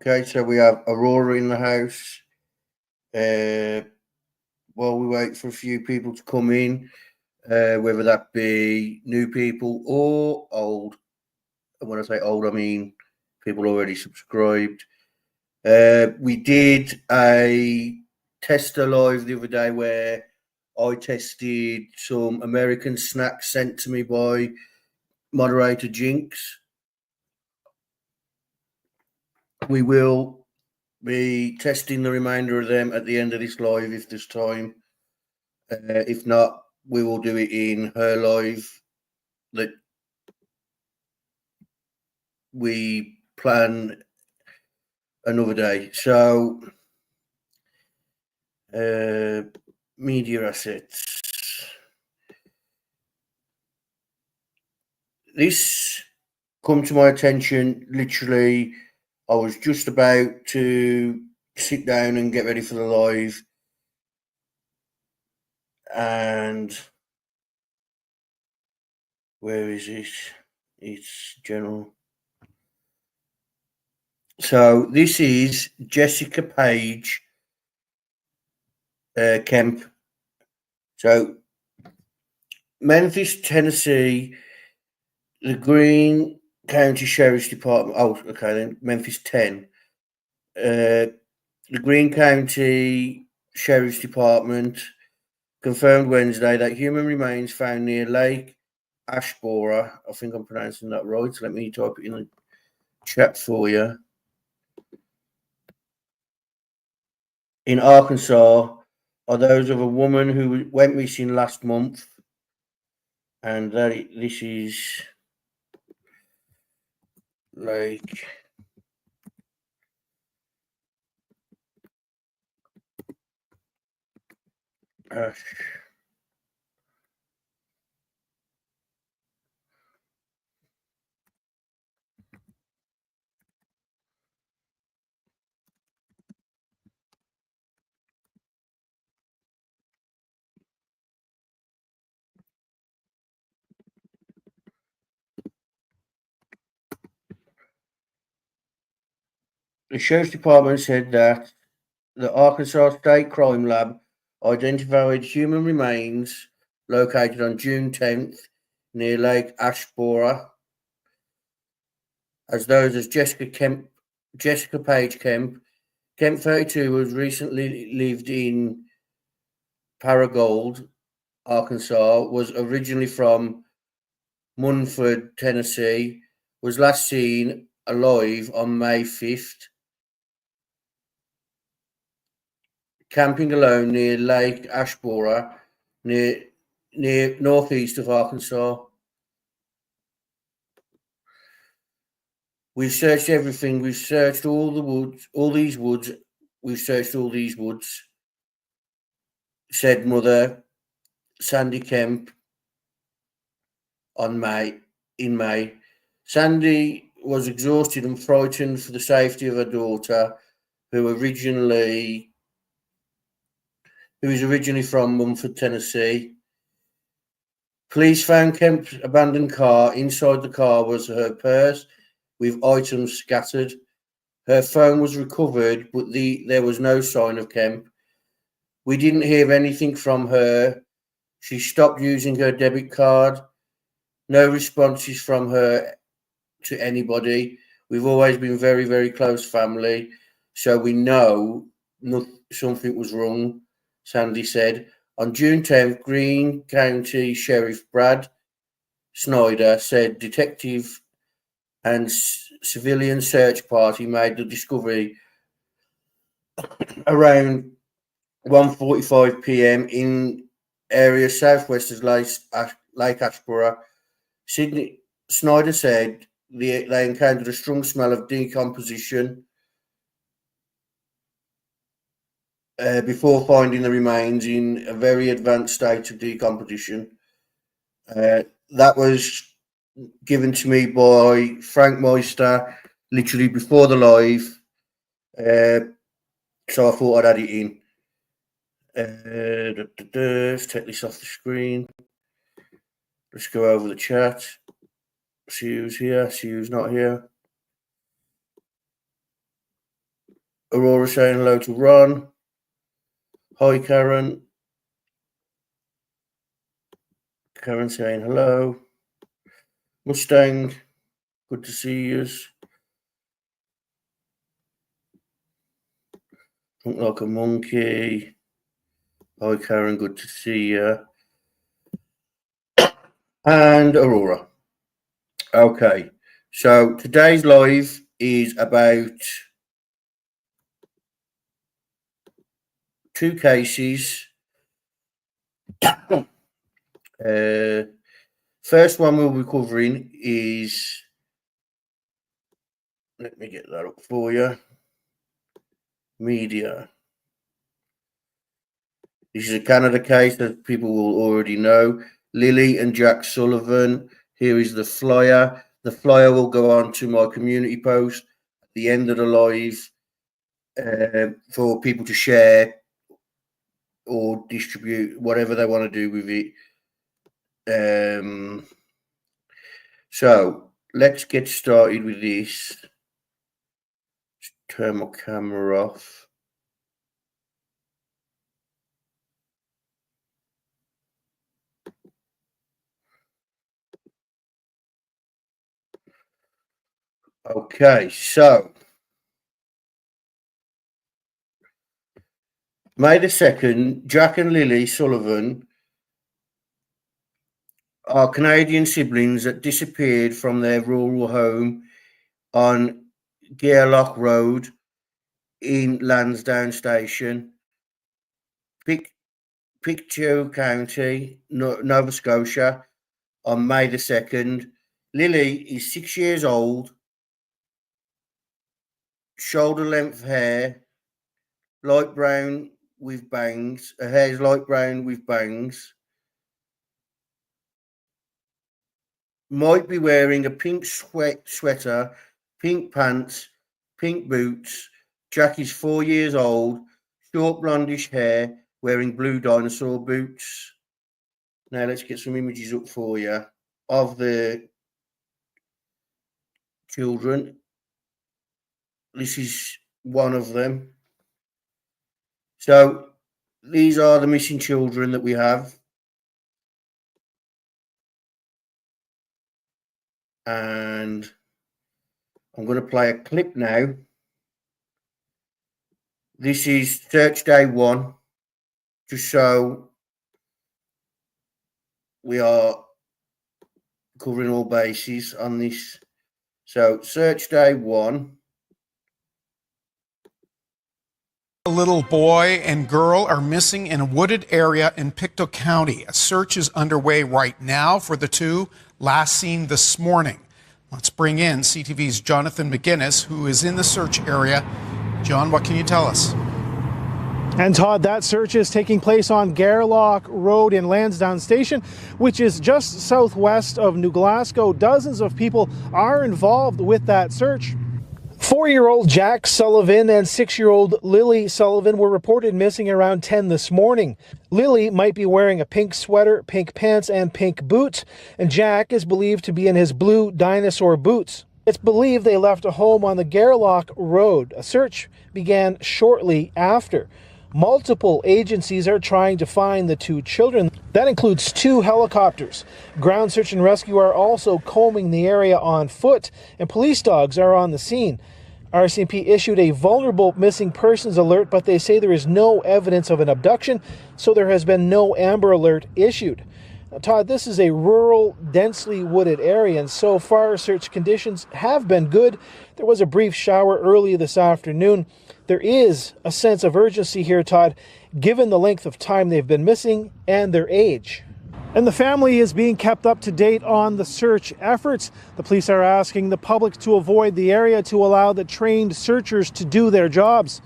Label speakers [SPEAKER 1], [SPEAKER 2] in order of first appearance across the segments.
[SPEAKER 1] Okay, so we have Aurora in the house. While we wait for a few people to come in, whether that be new people or old. And when I say old, I mean people already subscribed. We did a tester live the other day where I tested some American snacks sent to me by moderator Jinx. We will be testing the remainder of them at the end of this live if there's time. If not, we will do it in her live that we plan another day. So, media assets. This come to my attention literally. I was just about to sit down and get ready for the live, and where is it? It's general. So this is Jessica Paige Kemp. So Memphis, Tennessee, the Greene County Sheriff's Department. Oh, okay, then Memphis 10. The Greene County Sheriff's Department confirmed Wednesday that human remains found near Lake Ashbora. I think I'm pronouncing that right. So let me type it in the chat for you. In Arkansas are those of a woman who went missing last month, and this is Lake Ash. The Sheriff's Department said that the Arkansas State Crime Lab identified human remains located on June 10th near Lake Ashbora as those of Jessica Paige Kemp. Kemp, 32, was recently lived in Paragould, Arkansas, was originally from Munford, Tennessee, was last seen alive on May 5th, camping alone near Lake Ashbora, near northeast of Arkansas. We've searched everything. We've searched all the woods, all these woods. We've searched all these woods, said Mother Sandy Kemp in May. Sandy was exhausted and frightened for the safety of her daughter, who is originally from Munford, Tennessee. Police found Kemp's abandoned car. Inside the car was her purse with items scattered. Her phone was recovered, but there was no sign of Kemp. We didn't hear anything from her. She stopped using her debit card. No responses from her to anybody. We've always been very, very close family, so we know something was wrong, Sandy said. On June 10th, Greene County Sheriff Brad Snyder said detective and civilian search party made the discovery around 1:45 p.m. in area southwest of Lake Ashborough. Sydney Snyder said they encountered a strong smell of decomposition before finding the remains in a very advanced state of decomposition. That was given to me by Frank Meister literally before the live. So I thought I'd add it in. Let's take this off the screen. Let's go over the chat. See who's here, see who's not here. Aurora saying hello to Ron. Hi, Karen. Karen saying hello. Mustang, good to see you. Look like a monkey. Hi, Karen, good to see you. And Aurora. Okay, so today's live is about 2 cases. First one we'll be covering is, let me get that up for you, media. This is a Canada case that people will already know. Lily and Jack Sullivan. Here is the flyer. The flyer will go on to my community post at the end of the live for people to share or distribute, whatever they want to do with it. So let's get started with this. Just turn my camera off. Okay, so May the 2nd, Jack and Lily Sullivan are Canadian siblings that disappeared from their rural home on Gairloch Road in Lansdowne Station, Pictou County, Nova Scotia, on May the 2nd. Lily is 6 years old, shoulder-length hair, light brown with bangs. Her hair is light brown with bangs. Might be wearing a pink sweater, pink pants, pink boots. Jack is 4 years old, short blondish hair, wearing blue dinosaur boots. Now let's get some images up for you of the children. This is one of them. So these are the missing children that we have. And I'm going to play a clip now. This is search day 1 to show we are covering all bases on this. So search day 1.
[SPEAKER 2] A little boy and girl are missing in a wooded area in Pictou County. A search is underway right now for the two, last seen this morning. Let's bring in CTV's Jonathan McGuinness, who is in the search area. John, what can you tell us?
[SPEAKER 3] And Todd, that search is taking place on Gairloch Road in Lansdowne Station, which is just southwest of New Glasgow. Dozens of people are involved with that search. 4-year-old Jack Sullivan and 6-year-old Lily Sullivan were reported missing around 10 this morning. Lily might be wearing a pink sweater, pink pants, and pink boots, and Jack is believed to be in his blue dinosaur boots. It's believed they left a home on the Gairloch Road. A search began shortly after. Multiple agencies are trying to find the two children. That includes 2 helicopters. Ground search and rescue are also combing the area on foot, and police dogs are on the scene. RCMP issued a vulnerable missing persons alert, but they say there is no evidence of an abduction, so there has been no Amber Alert issued. Now, Todd, this is a rural, densely wooded area, and so far search conditions have been good. There was a brief shower early this afternoon. There is a sense of urgency here, Todd, given the length of time they've been missing and their age. And the family is being kept up to date on the search efforts. The police are asking the public to avoid the area to allow the trained searchers to do their jobs.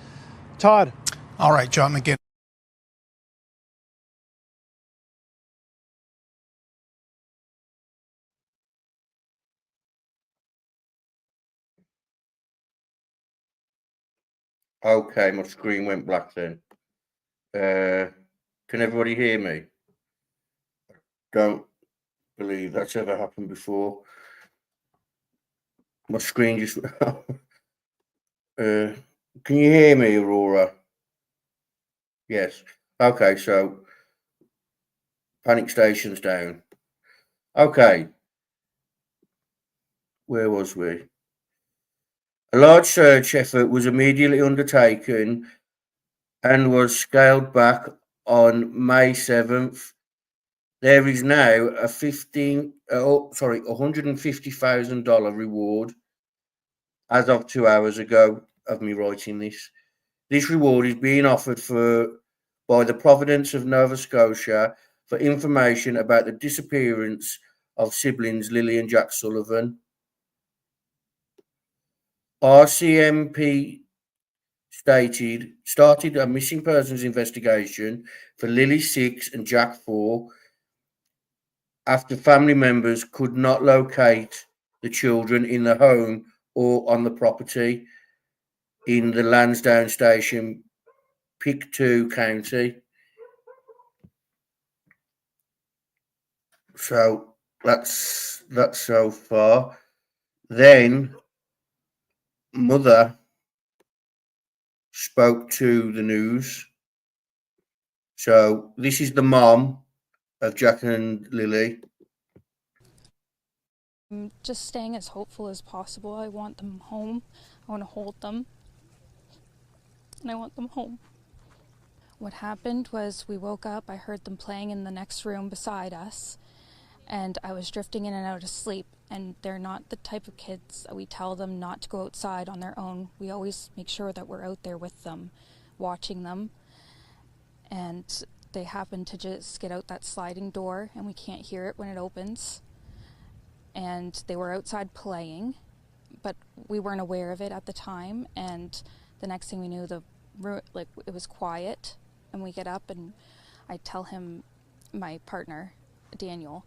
[SPEAKER 3] Todd.
[SPEAKER 2] All right, John McGinn.
[SPEAKER 1] Okay, my screen went black then. Can everybody hear me? Don't believe that's ever happened before. My screen just... can you hear me, Aurora? Yes. Okay, so panic station's down. Okay. Where was we? A large search effort was immediately undertaken and was scaled back on May 7th. There is now a $150,000 reward as of 2 hours ago of me writing this. This reward is being offered by the Providence of Nova Scotia for information about the disappearance of siblings Lily and Jack Sullivan. RCMP started a missing persons investigation for Lily 6 and Jack 4 after family members could not locate the children in the home or on the property in the Lansdowne Station, Pictou County. So that's so far. Then mother spoke to the news. So this is the mom of Jack and Lily.
[SPEAKER 4] I'm just staying as hopeful as possible. I want them home. I want to hold them. And I want them home. What happened was we woke up, I heard them playing in the next room beside us, and I was drifting in and out of sleep, and they're not the type of kids that we tell them not to go outside on their own. We always make sure that we're out there with them, watching them, and they happen to just get out that sliding door, and we can't hear it when it opens, and they were outside playing, but we weren't aware of it at the time, and the next thing we knew, it was quiet, and we get up, and I tell him, my partner, Daniel,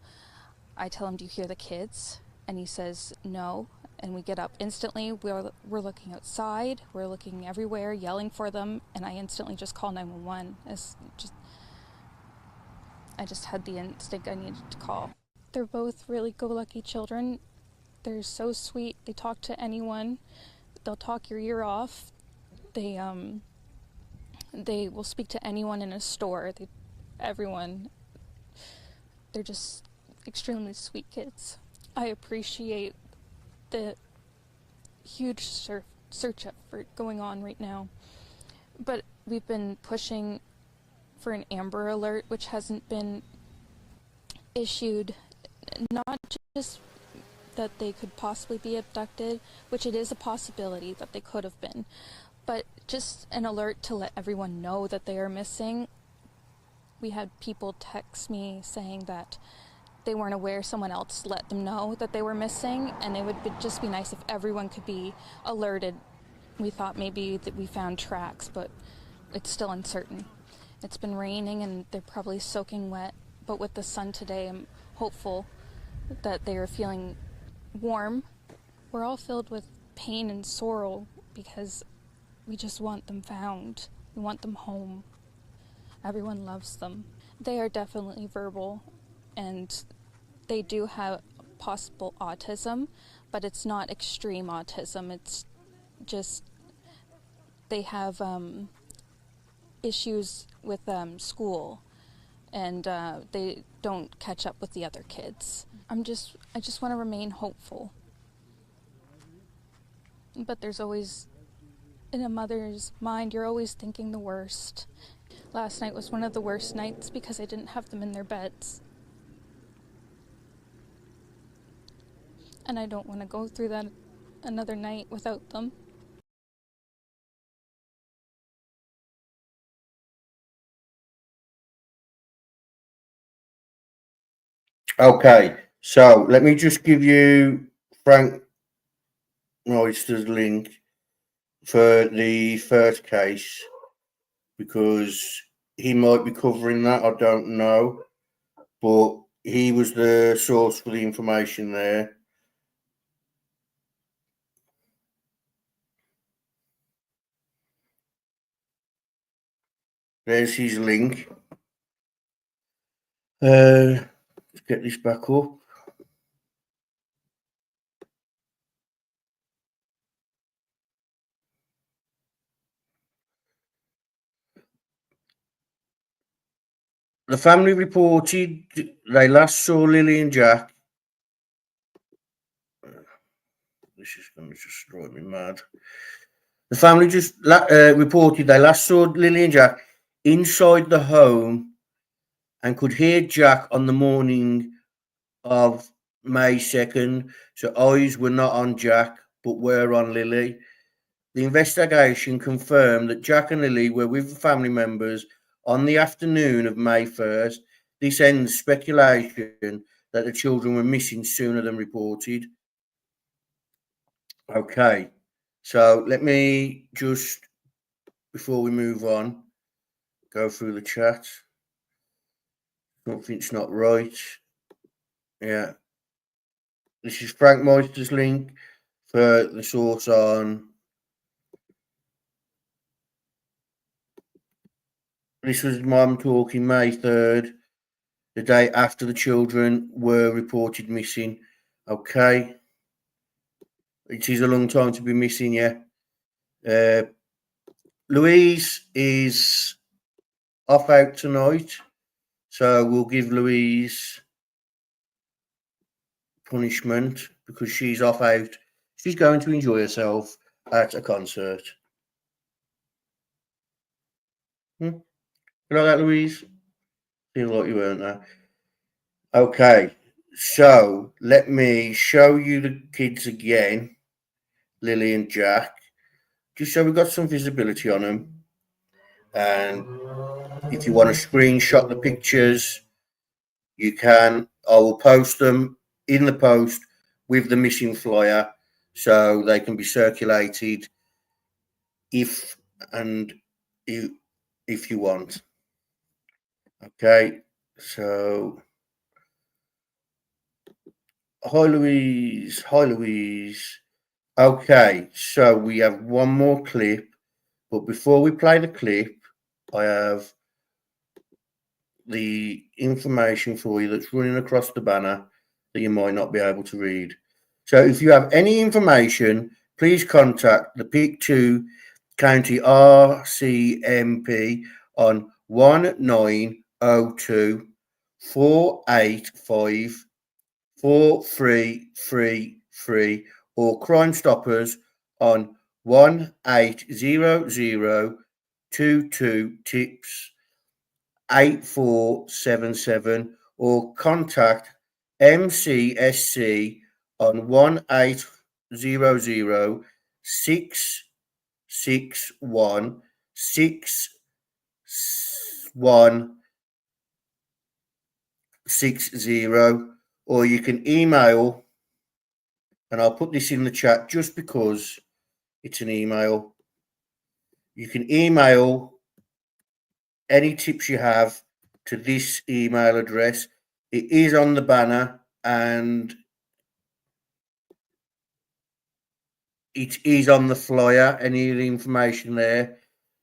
[SPEAKER 4] I tell him, do you hear the kids? And he says, no. And we get up instantly. We're looking outside. We're looking everywhere, yelling for them. And I instantly just call 911. I just had the instinct I needed to call. They're both really go-lucky children. They're so sweet. They talk to anyone. They'll talk your ear off. They will speak to anyone in a store. Everyone. They're just extremely sweet kids. I appreciate the huge search effort going on right now. But we've been pushing for an Amber Alert, which hasn't been issued. Not just that they could possibly be abducted, which it is a possibility that they could have been, but just an alert to let everyone know that they are missing. We had people text me saying that they weren't aware, someone else let them know that they were missing, and it would just be nice if everyone could be alerted. We thought maybe that we found tracks, but it's still uncertain. It's been raining and they're probably soaking wet, but with the sun today, I'm hopeful that they are feeling warm. We're all filled with pain and sorrow because we just want them found. We want them home. Everyone loves them. They are definitely verbal, and they do have possible autism, but it's not extreme autism. It's just they have issues with school, and they don't catch up with the other kids. I just want to remain hopeful. but there's always, in a mother's mind, you're always thinking the worst. Last night was one of the worst nights because I didn't have them in their beds. And I don't want to go through that another night without them.
[SPEAKER 1] Okay, so let me just give you Frank Royster's link for the first case, because he might be covering that, I don't know, but he was the source for the information there. There's his link. Let's get this back up. The family reported they last saw Lily and Jack. This is going to just drive me mad. The family just reported they last saw Lily and Jack inside the home and could hear Jack on the morning of May 2nd. So eyes were not on Jack, but were on Lily. The investigation confirmed that Jack and Lily were with family members on the afternoon of May 1st. This ends speculation that the children were missing sooner than reported. Okay, so let me just, before we move on, go through the chat. Something's not right. Yeah. This is Frank Meister's link for the source on. This was Mum talking May 3rd, the day after the children were reported missing. Okay. It is a long time to be missing, yeah. Louise is off out tonight, so we'll give Louise punishment because she's off out. She's going to enjoy herself at a concert. You like that, Louise? Feel like you weren't there. Okay, so let me show you the kids again, Lily and Jack, just so we've got some visibility on them. And if you want to screenshot the pictures, you can. I will post them in the post with the missing flyer so they can be circulated if you want. Okay, so hi Louise. Okay, so we have one more clip, but before we play the clip, I have the information for you that's running across the banner that you might not be able to read. So if you have any information, please contact the PIC2 County RCMP on 1902 485 4333 or Crime Stoppers on 1800 tips 8477 or contact MCSC on 1800 661 6160, or you can email, and I'll put this in the chat just because it's an email. You can email any tips you have to this email address. It is on the banner and it is on the flyer, any of the information there.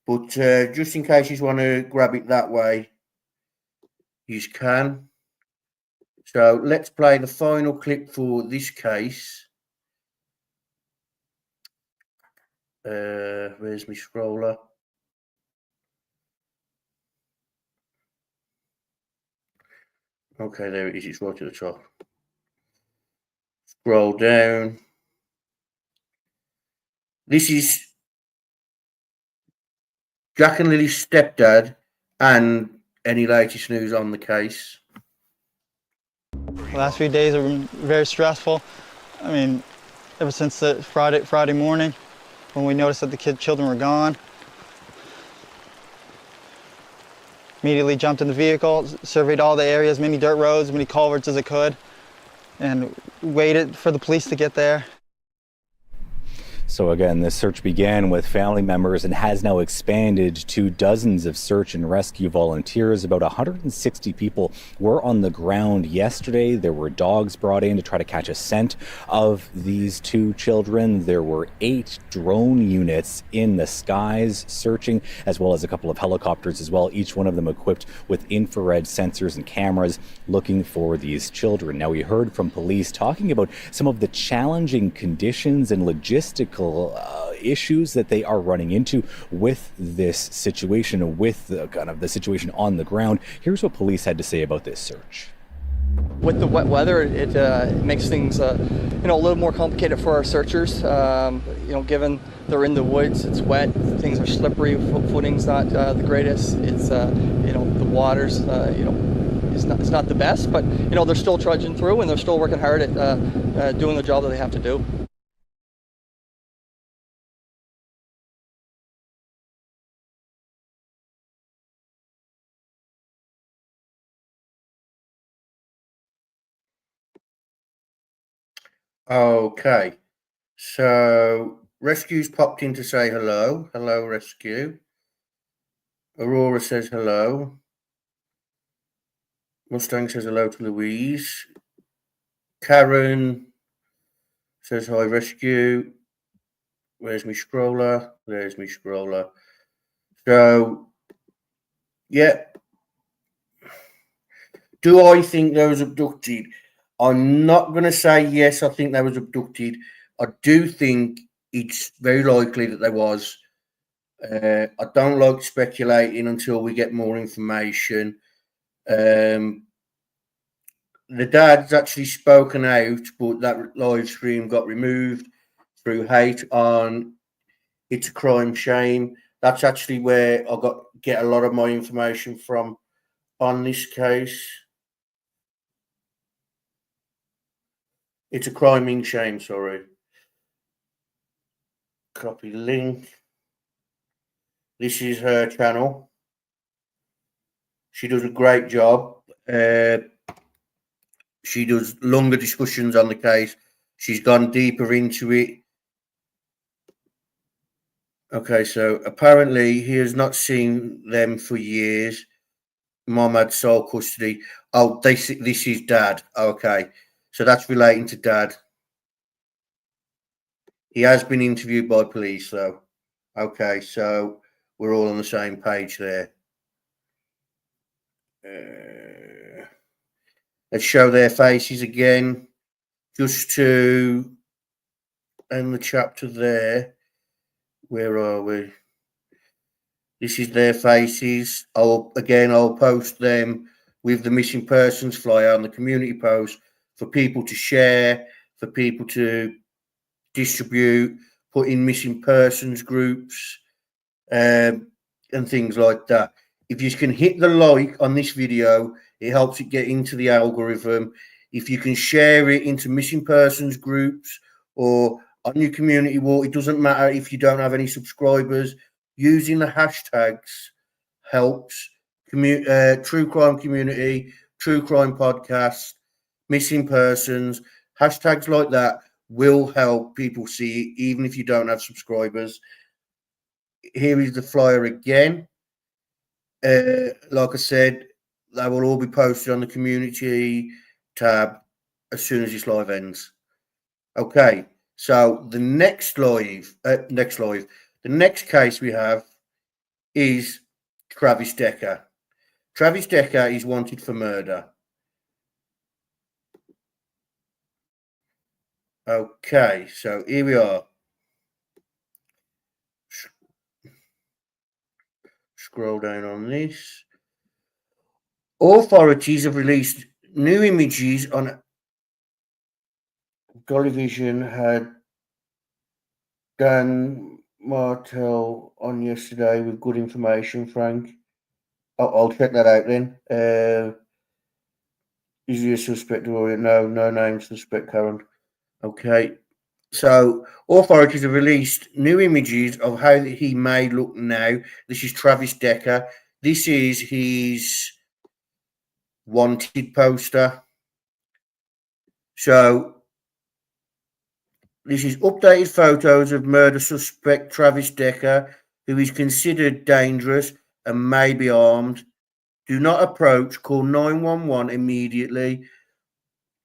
[SPEAKER 1] But just in case you want to grab it that way, you can. So let's play the final clip for this case. Where's my scroller? Okay, there it is. It's right at the top. Scroll down. This is Jack and Lily's stepdad, and any latest news on the case.
[SPEAKER 5] The last few days have been very stressful. I mean, ever since the Friday morning, when we noticed that the children were gone, immediately jumped in the vehicle, surveyed all the areas, many dirt roads, many culverts as I could, and waited for the police to get there.
[SPEAKER 6] So again, this search began with family members and has now expanded to dozens of search and rescue volunteers. About 160 people were on the ground yesterday. There were dogs brought in to try to catch a scent of these two children. There were 8 drone units in the skies searching, as well as a couple of helicopters as well, each one of them equipped with infrared sensors and cameras looking for these children. Now, we heard from police talking about some of the challenging conditions and logistical issues that they are running into with this situation, with the kind of the situation on the ground. Here's what police had to say about this search.
[SPEAKER 7] With the wet weather, it makes things a little more complicated for our searchers. Given they're in the woods, it's wet, things are slippery, footing's not the greatest. It's the water's it's not the best, but they're still trudging through and they're still working hard at doing the job that they have to do.
[SPEAKER 1] Okay, so Rescue's popped in to say hello. Hello, Rescue. Aurora says hello. Mustang says hello to Louise. Karen says hi, Rescue. Where's my scroller? There's my scroller. So, yeah. Do I think they was abducted? I'm not going to say yes, I think they was abducted. I do think it's very likely that they was. I don't like speculating until we get more information. The dad's actually spoken out, but that live stream got removed through hate on It's a Crime Shame. That's actually where I get a lot of my information from on this case. It's a Criming Shame, sorry. Copy link. This is her channel. She does a great job. She does longer discussions on the case. She's gone deeper into it. Okay, so apparently he has not seen them for years. Mom had sole custody. Oh, this is Dad. Okay, so that's relating to Dad. He has been interviewed by police, though. Okay, so we're all on the same page there. Let's show their faces again, just to end the chapter there. Where are we? This is their faces. I'll post them with the missing persons flyer on the community post for people to share, for people to distribute, put in missing persons groups, and things like that. If you can hit the like on this video, it helps it get into the algorithm. If you can share it into missing persons groups or on your community wall, it doesn't matter if you don't have any subscribers. Using the hashtags helps. True crime community, true crime podcast, missing persons, hashtags like that will help people see it, even if you don't have subscribers. Here is the flyer again. Like I said, they will all be posted on the community tab as soon as this live ends. Okay, so the next case we have is Travis Decker. Travis Decker is wanted for murder. Okay, so here we are. Scroll down on this. Authorities have released new images on television had Dan Martel on yesterday with good information, Frank. I'll check that out then. Is he a suspect or no name suspect, Karen? Okay. So authorities have released new images of how he may look now. This is Travis Decker. This is his wanted poster. So this is updated photos of murder suspect Travis Decker, who is considered dangerous and may be armed. Do not approach. Call 911 immediately.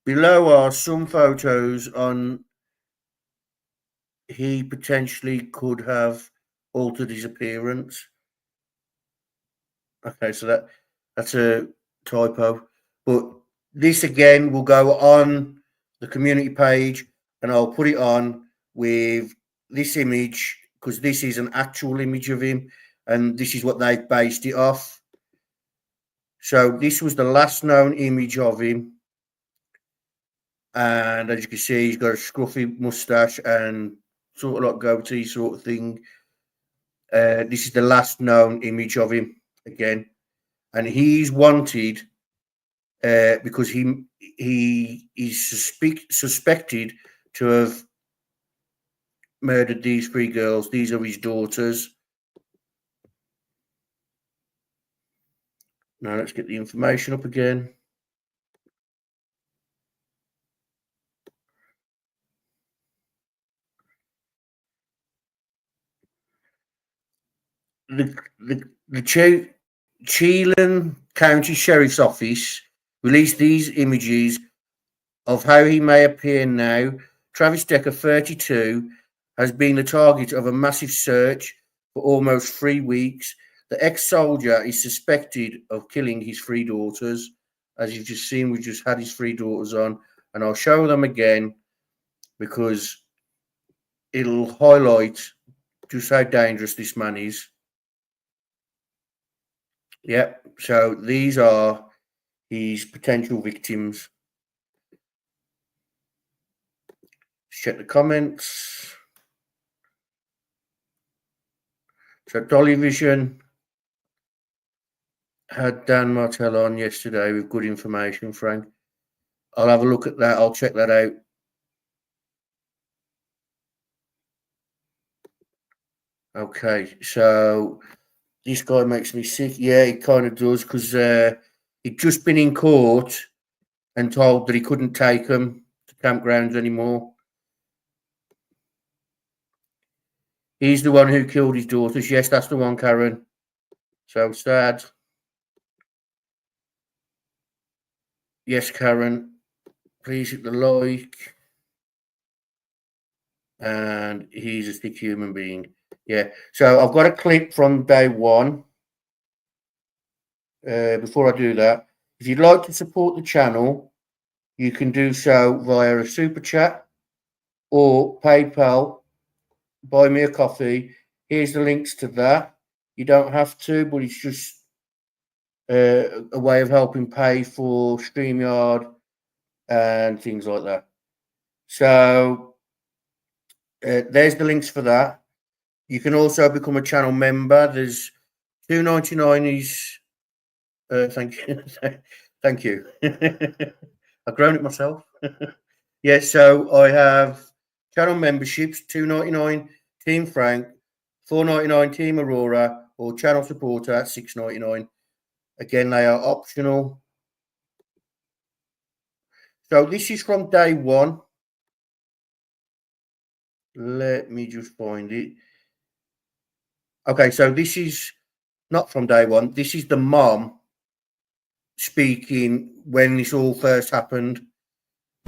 [SPEAKER 1] Below are some photos on he potentially could have altered his appearance. Okay, so that's a typo. But this again will go on the community page, and I'll put it on with this image because this is an actual image of him, and this is what they've based it off. So this was the last known image of him. And as you can see, he's got a scruffy mustache and sort of like goatee sort of thing. This is the last known image of him again. And he's wanted because he is suspected to have murdered these 3 girls. These are his daughters. Now let's get the information up again. The Chelan County Sheriff's Office released these images of how he may appear now. Travis Decker, 32, has been the target of a massive search for almost 3 weeks. The ex-soldier is suspected of killing his 3 daughters. As you've just seen, we just had his 3 daughters on, and I'll show them again because it'll highlight just how dangerous this man is. Yep, so these are his potential victims. Let's check the comments. So Dolly Vision had Dan Martel on yesterday with good information, Frank. I'll have a look at that. I'll check that out. Okay, so this guy makes me sick. Yeah, he kind of does because he'd just been in court and told that he couldn't take them to campgrounds anymore. He's the one who killed his daughters. Yes, that's the one, Karen. So sad. Yes, Karen. Please hit the like. And he's a sick human being. Yeah. So I've got a clip from day one. Before I do that, if you'd like to support the channel, you can do so via a super chat or PayPal. Buy me a coffee. Here's the links to that. You don't have to, but it's just a way of helping pay for StreamYard and things like that. So there's the links for that. You can also become a channel member. There's $2.99 is thank you. Thank you. I've grown it myself. Yeah, so I have channel memberships, $2.99 Team Frank, $4.99 Team Aurora, or channel supporter at $6.99. Again, they are optional. So this is from day one. Let me just find it. Okay, so this is not from day one. This is the mom speaking when this all first happened.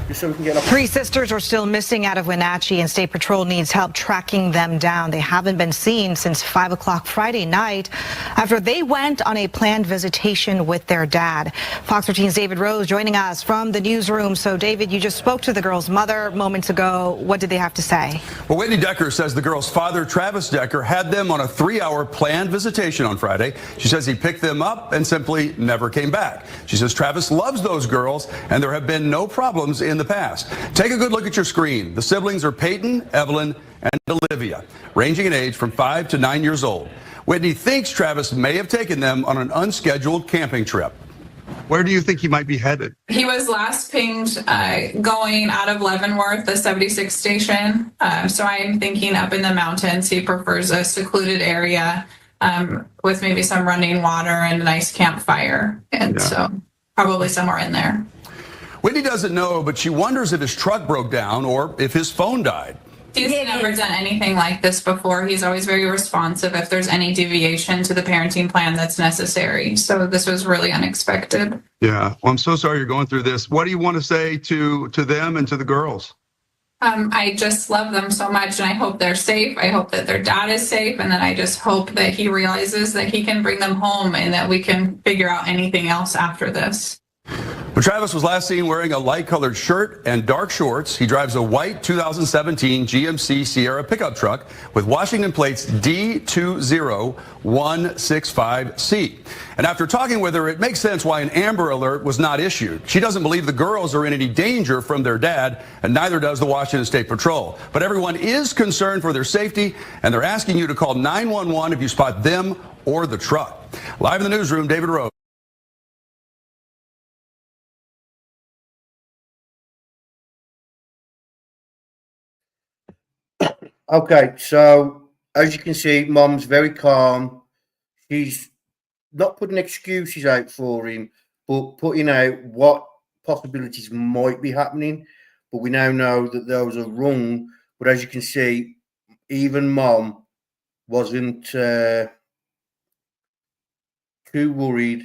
[SPEAKER 1] Just so we can get up.
[SPEAKER 8] 3 sisters are still missing out of Wenatchee, and State Patrol needs help tracking them down. They haven't been seen since 5 o'clock Friday night after they went on a planned visitation with their dad. Fox 13's David Rose joining us from the newsroom. So, David, you just spoke to the girl's mother moments ago. What did they have to say?
[SPEAKER 9] Well, Whitney Decker says the girl's father, Travis Decker, had them on a 3-hour planned visitation on Friday. She says he picked them up and simply never came back. She says Travis loves those girls, and there have been no problems girls in the past. Take a good look at your screen. The siblings are Peyton, Evelyn, and Olivia, ranging in age from 5 to 9 years old. Whitney thinks Travis may have taken them on an unscheduled camping trip. Where do you think he might be headed?
[SPEAKER 10] He was last pinged going out of Leavenworth, the 76 station. So I'm thinking up in the mountains. He prefers a secluded area with maybe some running water and a nice campfire. And so probably somewhere in there.
[SPEAKER 9] Whitney doesn't know, but she wonders if his truck broke down or if his phone died.
[SPEAKER 10] He's never done anything like this before. He's always very responsive if there's any deviation to the parenting plan that's necessary. So this was really unexpected.
[SPEAKER 9] Yeah. Well, I'm so sorry you're going through this. What do you want to say to them and to the girls?
[SPEAKER 10] I just love them so much, and I hope they're safe. I hope that their dad is safe, and then I just hope that he realizes that he can bring them home and that we can figure out anything else after this.
[SPEAKER 9] But Travis was last seen wearing a light-colored shirt and dark shorts. He drives a white 2017 GMC Sierra pickup truck with Washington plates D20165C. And after talking with her, it makes sense why an Amber Alert was not issued. She doesn't believe the girls are in any danger from their dad, and neither does the Washington State Patrol. But everyone is concerned for their safety, and they're asking you to call 911 if you spot them or the truck. Live in the newsroom, David Rose.
[SPEAKER 1] Okay, so as you can see, Mom's very calm. She's not putting excuses out for him, but putting out what possibilities might be happening. But we now know that those are wrong. But as you can see, even Mom wasn't too worried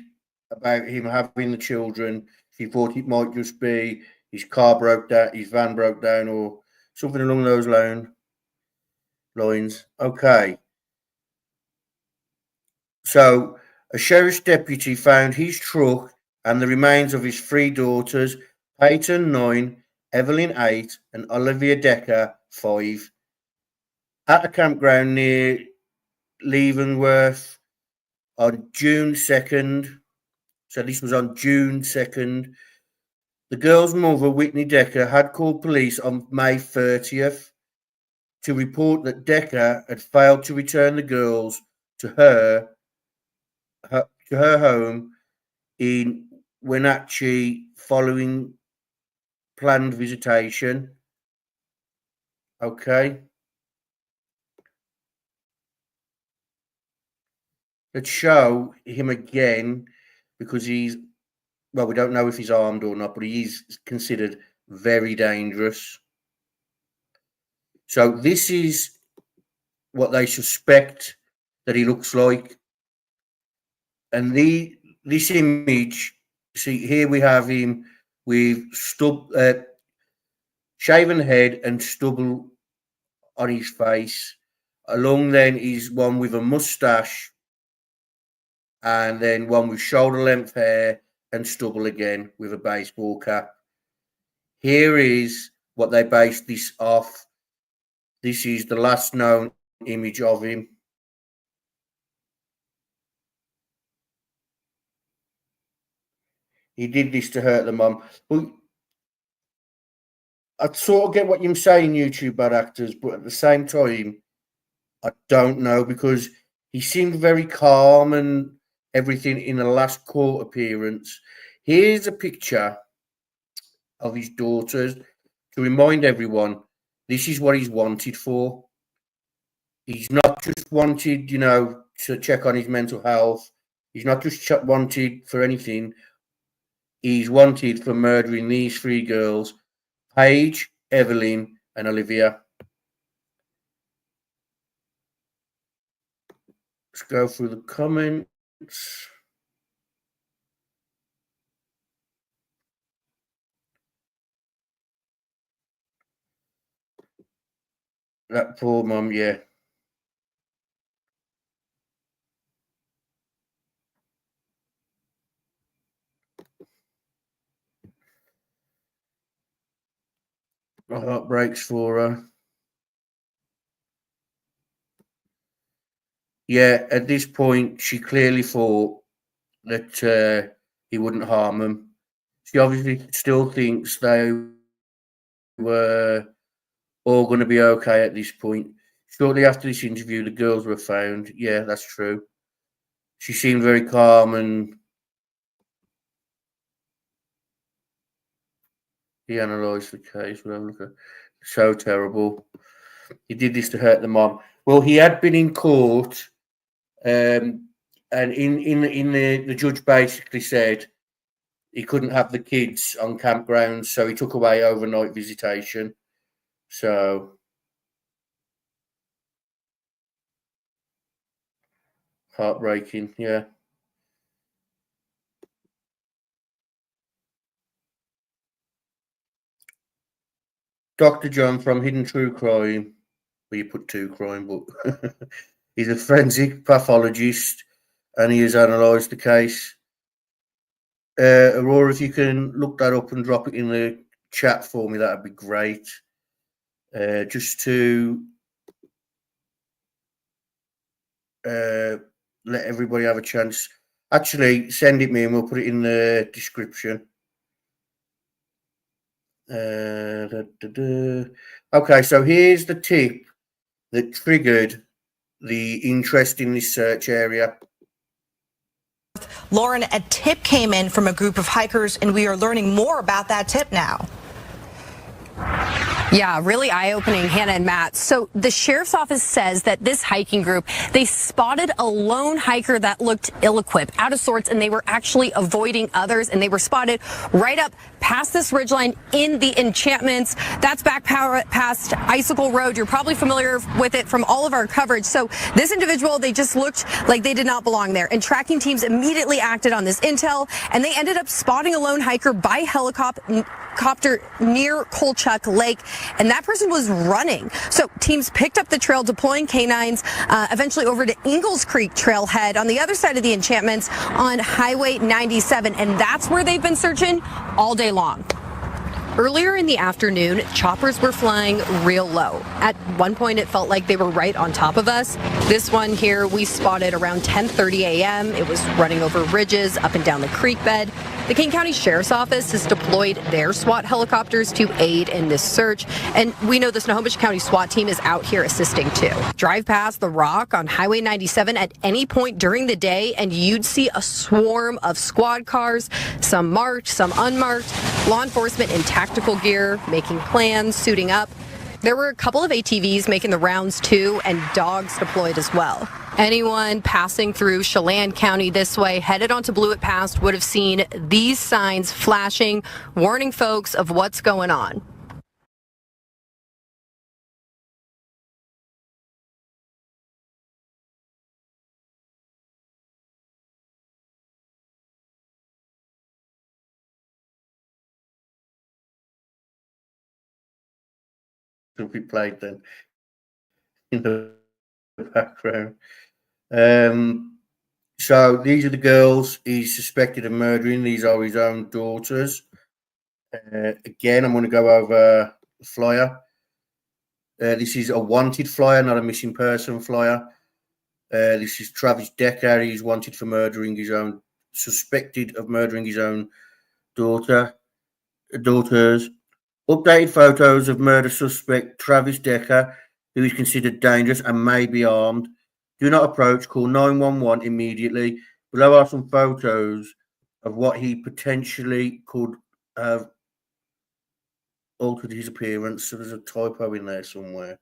[SPEAKER 1] about him having the children. She thought it might just be his car broke down, his van broke down, or something along those lines. Okay. So a sheriff's deputy found his truck and the remains of his three daughters, Peyton 9, Evelyn 8, and Olivia Decker 5, at a campground near Leavenworth on June 2nd. So this was on June 2nd. The girls' mother, Whitney Decker, had called police on May 30th. To report that Decker had failed to return the girls to her home in Wenatchee following planned visitation. Okay. Let's show him again because we don't know if he's armed or not, but he is considered very dangerous. So this is what they suspect that he looks like. And this image, see here we have him with shaven head and stubble on his face. Along then is one with a mustache, and then one with shoulder length hair and stubble again with a baseball cap. Here is what they based this off. This is the last known image of him. He did this to hurt the mum. But I sort of get what you're saying, YouTube bad actors, but at the same time, I don't know, because he seemed very calm and everything in the last court appearance. Here's a picture of his daughters to remind everyone this is what he's wanted for. He's not just wanted, to check on his mental health. He's not just wanted for anything. He's wanted for murdering these three girls, Paige, Evelyn, and Olivia. Let's go through the comments. That poor mum, yeah. My heart breaks for her. Yeah, at this point, she clearly thought that he wouldn't harm them. She obviously still thinks they were all going to be okay at this point. Shortly after this interview, the girls were found. Yeah, that's true. She seemed very calm, and he analysed the case. We'll have a look at. So terrible. He did this to hurt the mom. Well, he had been in court, and the judge basically said he couldn't have the kids on campgrounds, so he took away overnight visitation. So heartbreaking, yeah. Dr. John from Hidden True Crime. Well, you put true crime, but he's a forensic pathologist, and he has analysed the case. Aurora, if you can look that up and drop it in the chat for me, that'd be great. Just to let everybody have a chance. Actually, send it me and we'll put it in the description. Okay, so here's the tip that triggered the interest in this search area.
[SPEAKER 8] Lauren, a tip came in from a group of hikers, and we are learning more about that tip now.
[SPEAKER 11] Yeah, really eye-opening, Hannah and Matt. So the sheriff's office says that this hiking group, they spotted a lone hiker that looked ill-equipped, out of sorts, and they were actually avoiding others, and they were spotted right up past this ridgeline in the enchantments. That's back past Icicle Road. You're probably familiar with it from all of our coverage. So this individual, they just looked like they did not belong there, and tracking teams immediately acted on this intel, and they ended up spotting a lone hiker by helicopter near Kolchak Lake, and that person was running. So teams picked up the trail, deploying canines, eventually over to Ingalls Creek trailhead on the other side of the enchantments on Highway 97, and that's where they've been searching all day long. Earlier in the afternoon, choppers were flying real low. At one point, it felt like they were right on top of us. This one here we spotted around 10:30 a.m. It was running over ridges up and down the creek bed. The King County Sheriff's Office has deployed their SWAT helicopters to aid in this search, and we know the Snohomish County SWAT team is out here assisting too. Drive past the rock on Highway 97 at any point during the day, and you'd see a swarm of squad cars, some marked, some unmarked, law enforcement in tactical gear, making plans, suiting up. There were a couple of ATVs making the rounds too, and dogs deployed as well. Anyone passing through Chelan County this way, headed onto Blewett Pass, would have seen these signs flashing, warning folks of what's going on.
[SPEAKER 1] To be played then in the background. So these are the girls he's suspected of murdering. These are his own daughters. Again, I'm going to go over the flyer. This is a wanted flyer, not a missing person flyer. This is Travis Decker. He's wanted for suspected of murdering his own daughters. Updated photos of murder suspect Travis Decker, who is considered dangerous and may be armed. Do not approach. Call 911 immediately. Below are some photos of what he potentially could have altered his appearance. So there's a typo in there somewhere.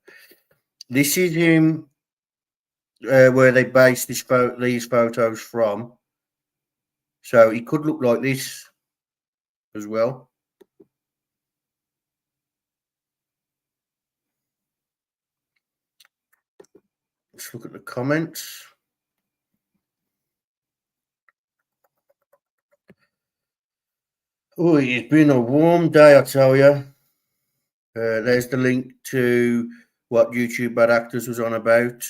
[SPEAKER 1] This is him, where they based these photos from. So he could look like this as well. Let's look at the comments. Oh, it's been a warm day, I tell you. There's the link to what YouTube Bad Actors was on about.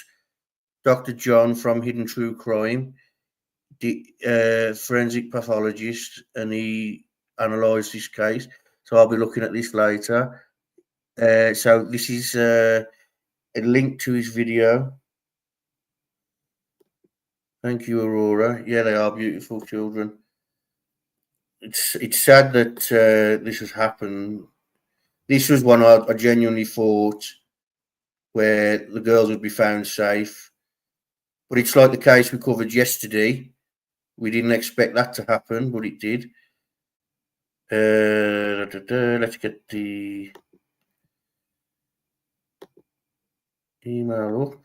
[SPEAKER 1] Dr. John from Hidden True Crime, the forensic pathologist, and he analysed this case. So I'll be looking at this later. So this is a link to his video. Thank you, Aurora. Yeah, they are beautiful children. It's sad that this has happened. This was one I genuinely thought where the girls would be found safe. But it's like the case we covered yesterday. We didn't expect that to happen, but it did. Let's get the email up.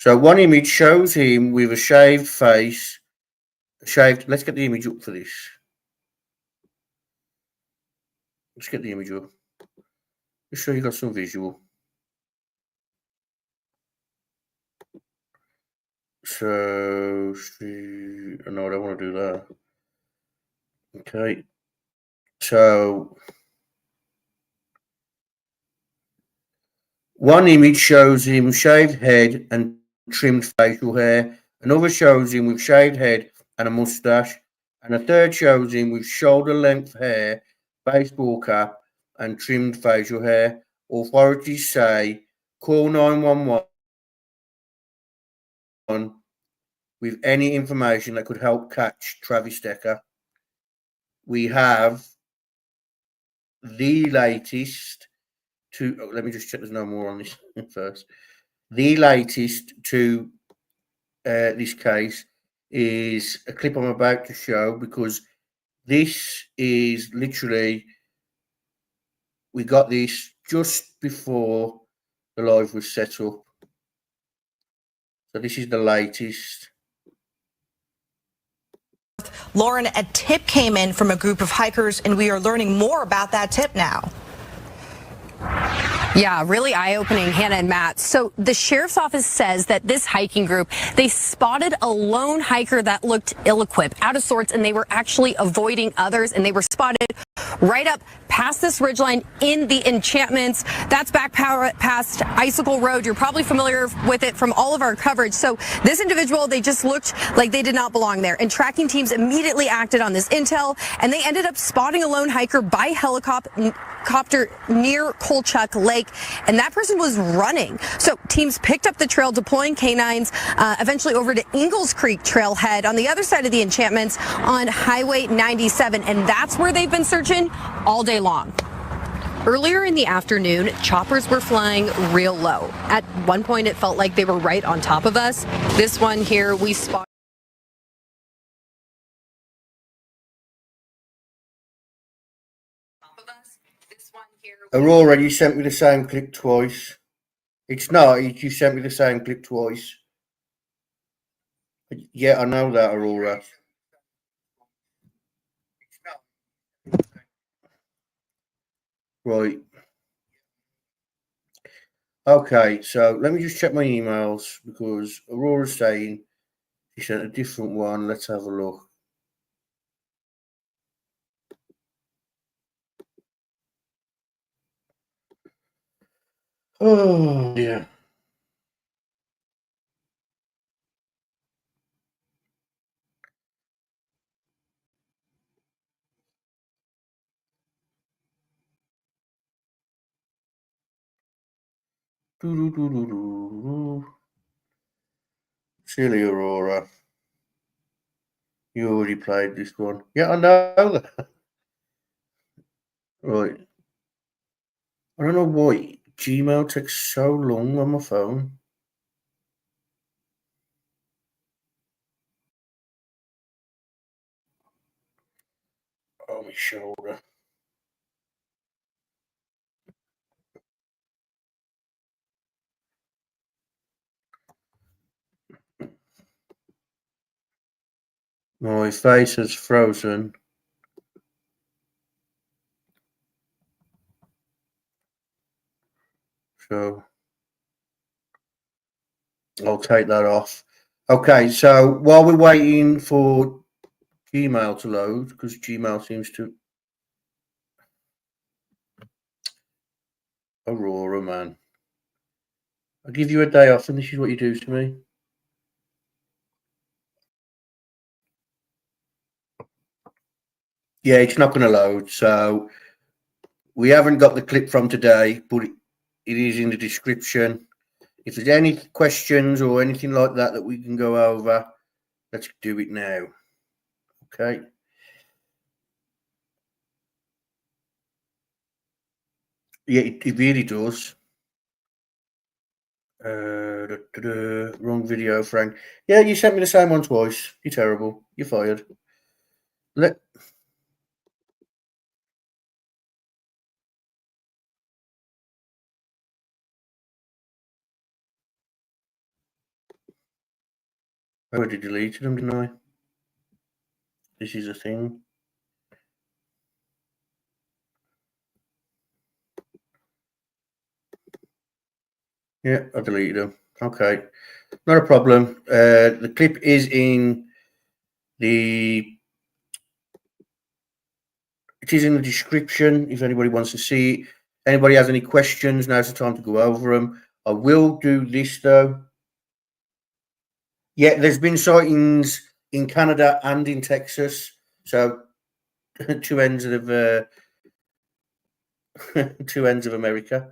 [SPEAKER 1] So one image shows him with a shaved face, let's get the image up for this. Let's get the image up. Just so you got some visual. So, no, I don't want to do that. Okay. So, one image shows him shaved head and trimmed facial hair. Another shows him with shaved head and a mustache. And a third shows him with shoulder-length hair, baseball cap, and trimmed facial hair. Authorities say call 911 with any information that could help catch Travis Decker. We have the latest to, let me just check there's no more on this first. The latest to this case is a clip I'm about to show, because this is literally, we got this just before the live was set up. So this is the latest.
[SPEAKER 8] Lauren, a tip came in from a group of hikers, and we are learning more about that tip now.
[SPEAKER 11] Yeah, really eye-opening, Hannah and Matt. So the sheriff's office says that this hiking group, they spotted a lone hiker that looked ill-equipped, out of sorts, and they were actually avoiding others, and they were spotted right up past this ridgeline in the enchantments. That's back past Icicle Road. You're probably familiar with it from all of our coverage. So this individual, they just looked like they did not belong there. And tracking teams immediately acted on this intel, and they ended up spotting a lone hiker by helicopter near Kolchak Lake, and that person was running. So teams picked up the trail, deploying canines, eventually over to Ingalls Creek trailhead on the other side of the enchantments on Highway 97, and that's where they've been searching all day long. Earlier in the afternoon, choppers were flying real low. At one point, it felt like they were right on top of us. This one here, we spotted.
[SPEAKER 1] Aurora, you sent me the same clip twice. It's not, you sent me the same clip twice. Yeah, I know that, Aurora. Right. Okay, so let me just check my emails, because Aurora's saying she sent a different one. Let's have a look. Oh, yeah. Silly Aurora. You already played this one. Yeah, I know that. Right. I don't know why Gmail takes so long on my phone. Oh, my shoulder. My face has frozen. So I'll take that off. Okay, so while we're waiting for Gmail to load, because Gmail seems to... Aurora, man. I'll give you a day off, and this is what you do to me. Yeah, it's not going to load. So we haven't got the clip from today, but it is in the description. If there's any questions or anything like that that we can go over, let's do it now. Okay. Yeah, it really does. Wrong video, Frank. Yeah, you sent me the same one twice. You're terrible. You're fired. I already deleted them, didn't I? This is a thing. Yeah, I deleted them. Okay. Not a problem. The clip is in the description if anybody wants to see it. Anybody has any questions, now's the time to go over them. I will do this though. Yeah, there's been sightings in Canada and in Texas. So two ends of two ends of America.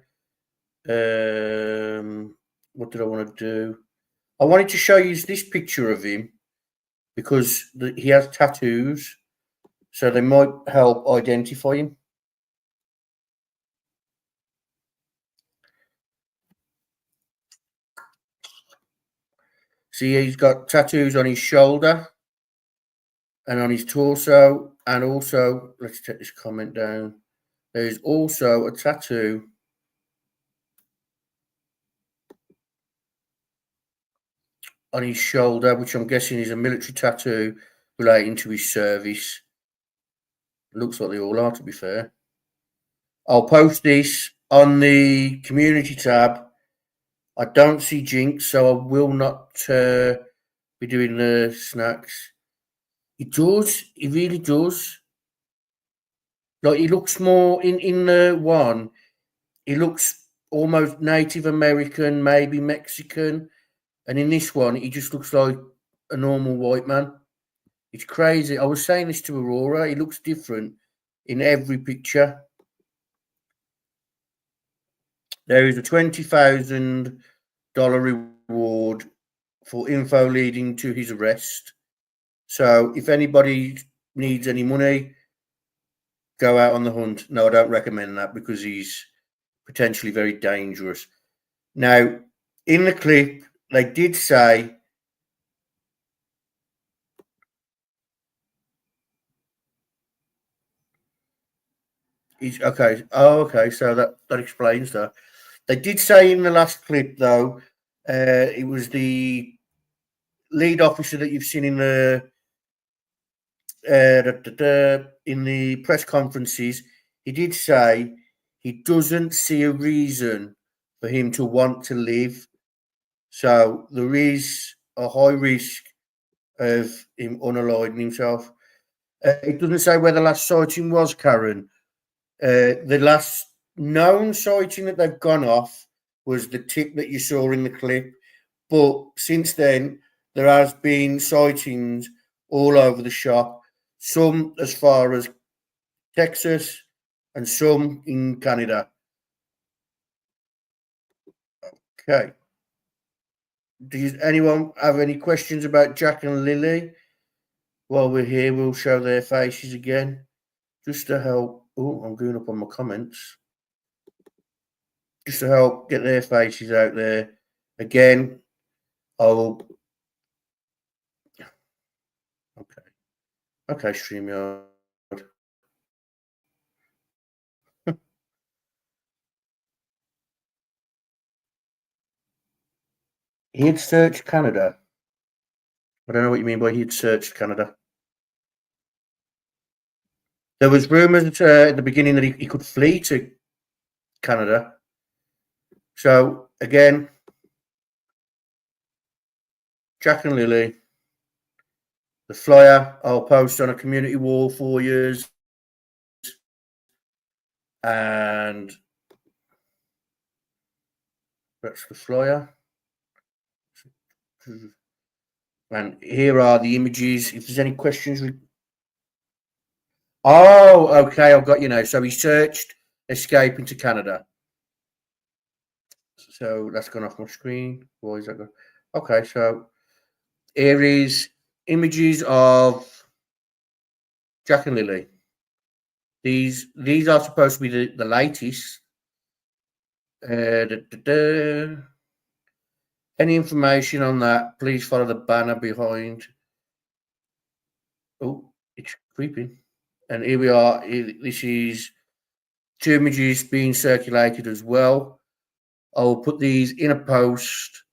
[SPEAKER 1] What did I want to do? I wanted to show you this picture of him because he has tattoos, so they might help identify him. See, he's got tattoos on his shoulder and on his torso, and also, let's take this comment down. There's also a tattoo on his shoulder, which I'm guessing is a military tattoo relating to his service. Looks like they all are, to be fair. I'll post this on the community tab. I don't see Jinx, so I will not be doing the snacks. It does. It really does. Like, he looks more in the one. He looks almost Native American, maybe Mexican, and in this one, he just looks like a normal white man. It's crazy. I was saying this to Aurora. He looks different in every picture. There is a $20,000 reward for info leading to his arrest. So if anybody needs any money, go out on the hunt. No, I don't recommend that because he's potentially very dangerous. Now, in the clip, they did say he's okay. Oh, okay. So that explains that. They did say in the last clip, though, it was the lead officer that you've seen in the press conferences. He did say he doesn't see a reason for him to want to live. So there is a high risk of him unaliving himself. It doesn't say where the last sighting was, Karen. The last known sighting that they've gone off was the tip that you saw in the clip. But since then, there has been sightings all over the shop, some as far as Texas and some in Canada. Okay. Does anyone have any questions about Jack and Lily? While we're here, we'll show their faces again, just to help. Oh, I'm going up on my comments. Just to help get their faces out there. Again, I'll. Okay, StreamYard. He had searched Canada. I don't know what you mean by he had searched Canada. There was rumours at the beginning that he could flee to Canada. So, again, Jack and Lily, the flyer I'll post on a community wall for you. And that's the flyer. And here are the images. If there's any questions. Oh, okay, I've got you now. So he searched escape into Canada. So that's gone off my screen. Why is that gone? Okay, so here is images of Jack and Lily. These are supposed to be the latest. Any information on that, please follow the banner behind. Oh, it's creeping. And here we are. This is 2 images being circulated as well. I will put these in a post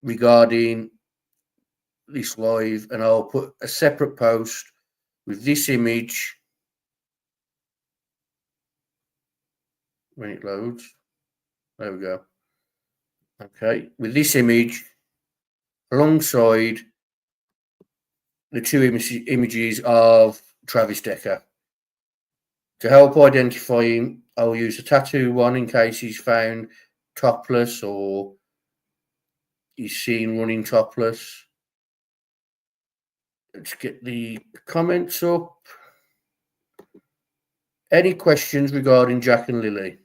[SPEAKER 1] regarding this live, and I'll put a separate post with this image when it loads. There we go. Okay, with this image alongside the 2 images of Travis Decker. To help identify him, I'll use the tattoo one in case he's found topless or he's seen running topless. Let's get the comments up. Any questions regarding Jack and Lily?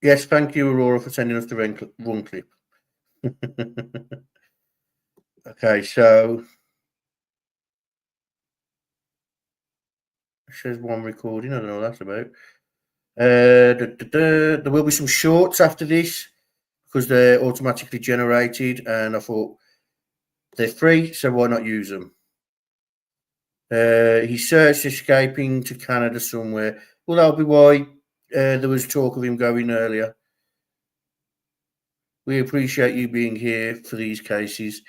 [SPEAKER 1] Yes, thank you, Aurora, for sending us the run clip. Okay, so it says 1 recording. I don't know what that's about. There will be some shorts after this because they're automatically generated, and I thought they're free, so why not use them? He searched escaping to Canada somewhere. Well, that'll be why there was talk of him going earlier. We appreciate you being here for these cases.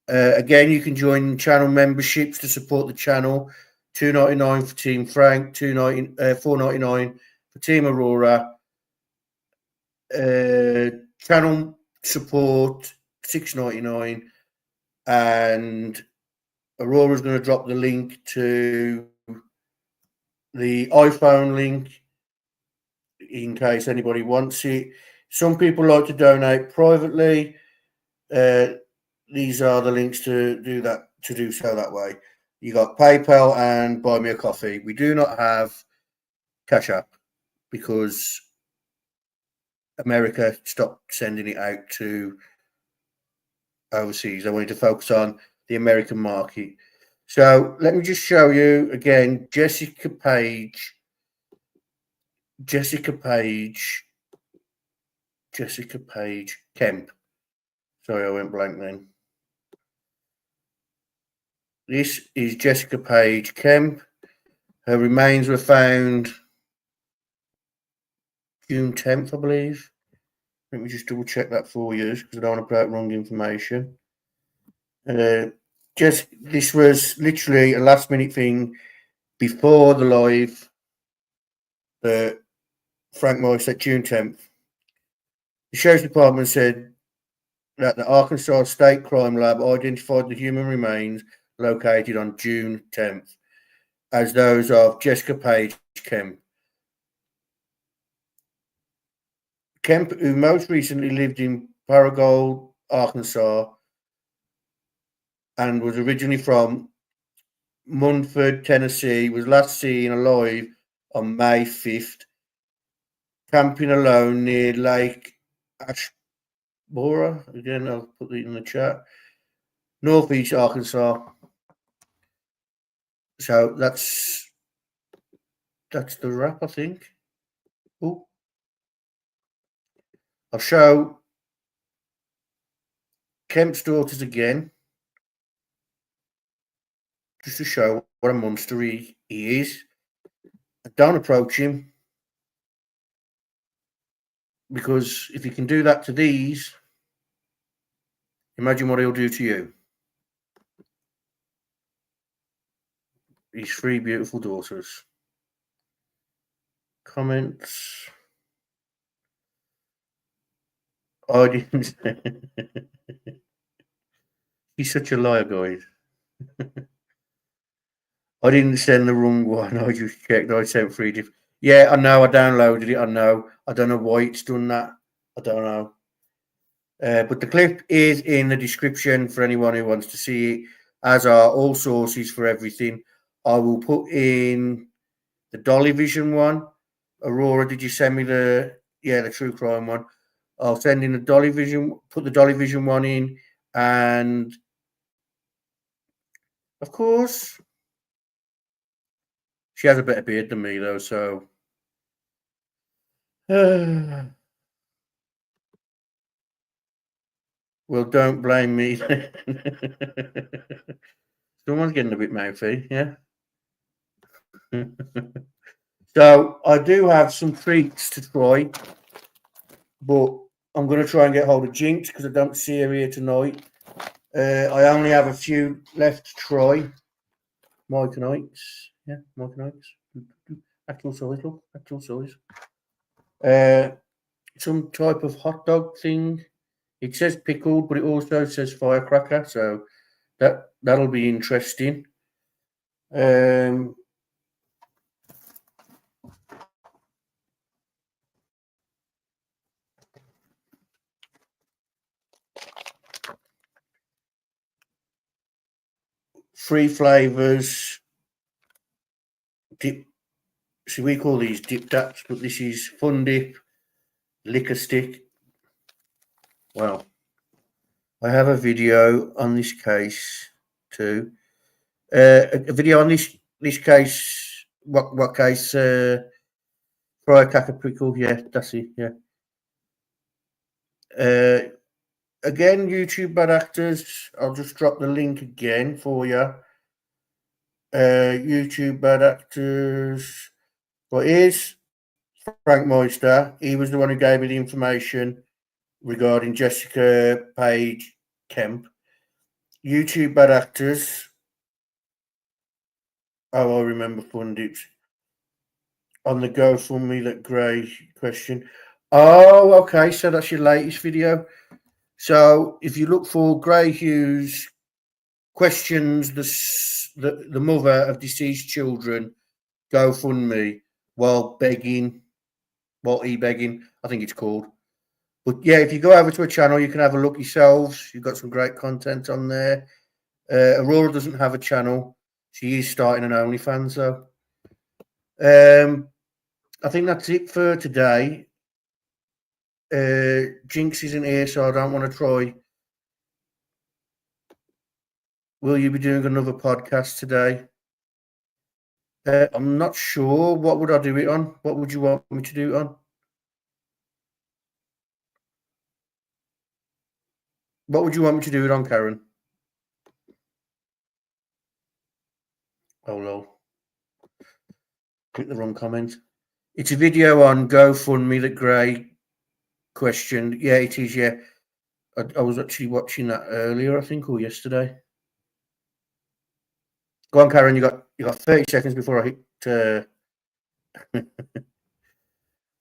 [SPEAKER 1] Again, you can join channel memberships to support the channel. $2.99 for Team Frank, $4.99 for Team Aurora. Channel support $6.99, and Aurora's going to drop the link to the iPhone link in case anybody wants it. Some people like to donate privately. These are the links to do that, to do so that way. You got PayPal and Buy Me a Coffee. We do not have Cash App because America stopped sending it out to overseas. I wanted to focus on the American market. So let me just show you again, Jessica Paige Kemp. Sorry, I went blank then. This is Jessica Paige Kemp. Her remains were found June 10th, I believe. Let me just double check that for you because I don't want to put out wrong information. This was literally a last minute thing before the live. Frank Morris said June 10th. The Sheriff's Department said that the Arkansas State Crime Lab identified the human remains located on June 10th as those of Jessica Paige Kemp. Kemp, who most recently lived in Paragould, Arkansas, and was originally from Munford, Tennessee, was last seen alive on May 5th, camping alone near Lake Ashbora. Again, I'll put it in the chat. Northeast Arkansas. So that's the wrap, I think. Oh, I'll show Kemp's daughters again, just to show what a monster he is. Don't approach him, because if he can do that to these, imagine what he'll do to you. His 3 beautiful daughters. Comments. I didn't. He's such a liar, guys. I didn't send the wrong one. I just checked. I sent 3 different. Yeah, I know. I downloaded it. I know. I don't know why it's done that. I don't know. But the clip is in the description for anyone who wants to see it, as are all sources for everything. I will put in the Dolly Vision one. Aurora, did you send me the true crime one? I'll send in the Dolly Vision, put the Dolly Vision one in, and of course, she has a better beard than me though, so well, don't blame me. Someone's getting a bit mouthy, yeah. So I do have some treats to try, but I'm going to try and get hold of Jinx because I don't see her here tonight. I only have a few left to try. Mike and Ike's. Yeah, Mike and Ike's. Actual size, look. Actual size. Some type of hot dog thing. It says pickled, but it also says firecracker, so that'll be interesting. Three flavors. Dip. See, we call these dip daps, but this is fun dip, liquor stick. Well, I have a video on this case too. A video on this case. What case? Firecracker pickle. Yeah, that's it. Yeah. Again, YouTube bad actors. I'll just drop the link again for you. YouTube bad actors. But here's Frank Meister. He was the one who gave me the information regarding Jessica Paige Kemp. YouTube bad actors. Oh, I remember Fundits. On the GoFundMe that Gray question. Oh, okay. So that's your latest video. So if you look for Gray Hughes questions the mother of deceased children, GoFundMe while e-begging, I think it's called. But yeah, if you go over to a channel, you can have a look yourselves. You've got some great content on there. Aurora doesn't have a channel. She is starting an OnlyFans though. I think that's it for today. Jinx isn't here, so I don't want to try. Will you be doing another podcast today? I'm not sure. What would I do it on? What would you want me to do it on? What would you want me to do it on, Karen? Oh, no. Click the wrong comment. It's a video on GoFundMe that Gray questioned. Yeah, it is, yeah. I was actually watching that earlier, I think, or yesterday. Go on, Karen. You got 30 seconds before I hit. Because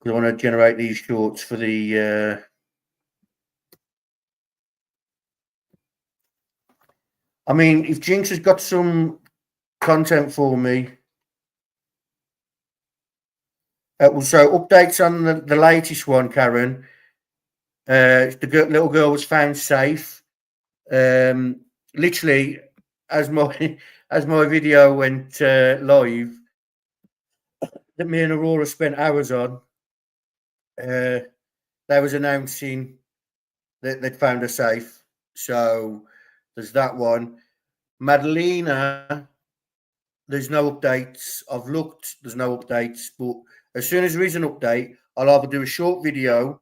[SPEAKER 1] I want to generate these shorts for the. I mean, if Jinx has got some content for me. So updates on the latest one, Karen. The little girl was found safe. Literally, as my video went live, that me and Aurora spent hours on. They was announcing that they'd found her safe. So there's that one. Madalena, there's no updates. I've looked, there's no updates. But as soon as there is an update, I'll either do a short video,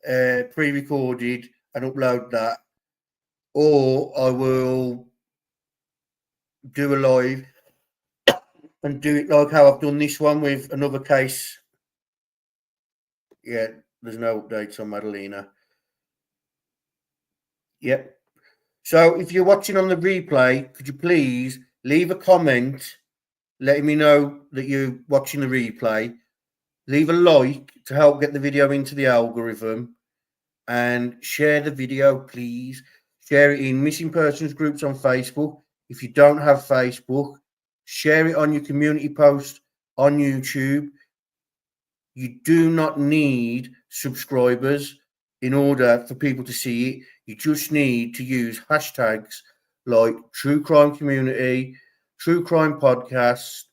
[SPEAKER 1] pre-recorded, and upload that, or I will do a live and do it like how I've done this one with another case. Yeah, there's no updates on Madalena. Yep. So if you're watching on the replay, could you please leave a comment letting me know that you're watching the replay. Leave a like to help get the video into the algorithm. And share the video, please. Share it in missing persons groups on Facebook. If you don't have Facebook, share it on your community post on YouTube. You do not need subscribers in order for people to see it. You just need to use hashtags like True Crime Community, true crime podcasts,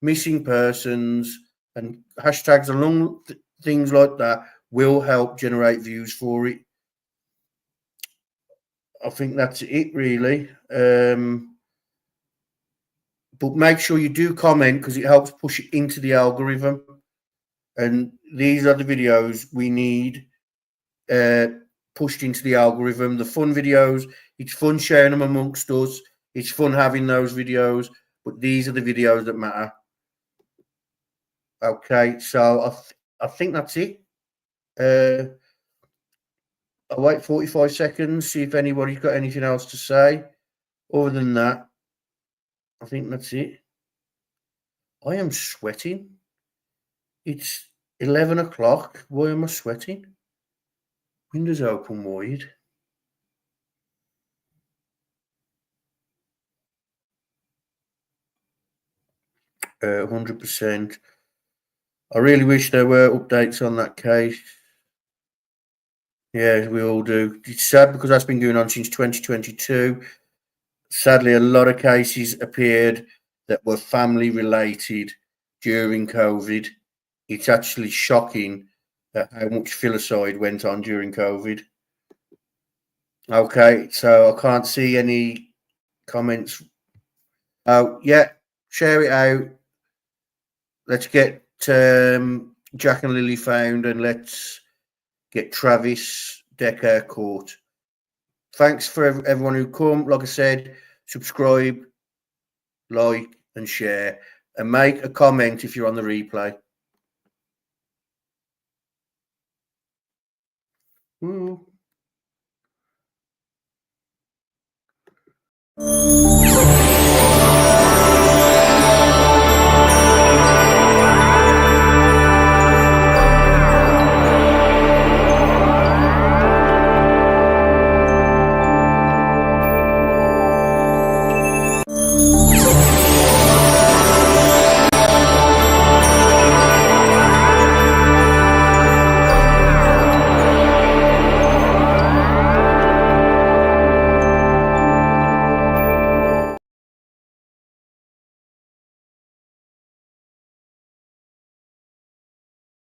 [SPEAKER 1] missing persons, and hashtags along things like that will help generate views for it. I think that's it, really. But make sure you do comment because it helps push it into the algorithm. And these are the videos we need pushed into the algorithm. The fun videos, it's fun sharing them amongst us. It's fun having those videos, but these are the videos that matter. Okay, so I think that's it. I'll wait 45 seconds, see if anybody's got anything else to say. Other than that, I think that's it. I am sweating. It's 11 o'clock. Why am I sweating? Windows open wide. Uh, 100%. I really wish there were updates on that case. Yeah, we all do. It's sad because that's been going on since 2022. Sadly, a lot of cases appeared that were family related during COVID. It's actually shocking how much filicide went on during COVID. Okay, so I can't see any comments. Oh, yeah, share it out. Let's get Jack and Lily found, and let's get Travis Decker caught. Thanks for everyone who come. Like I said, subscribe, like, and share, and make a comment if you're on the replay. Ooh.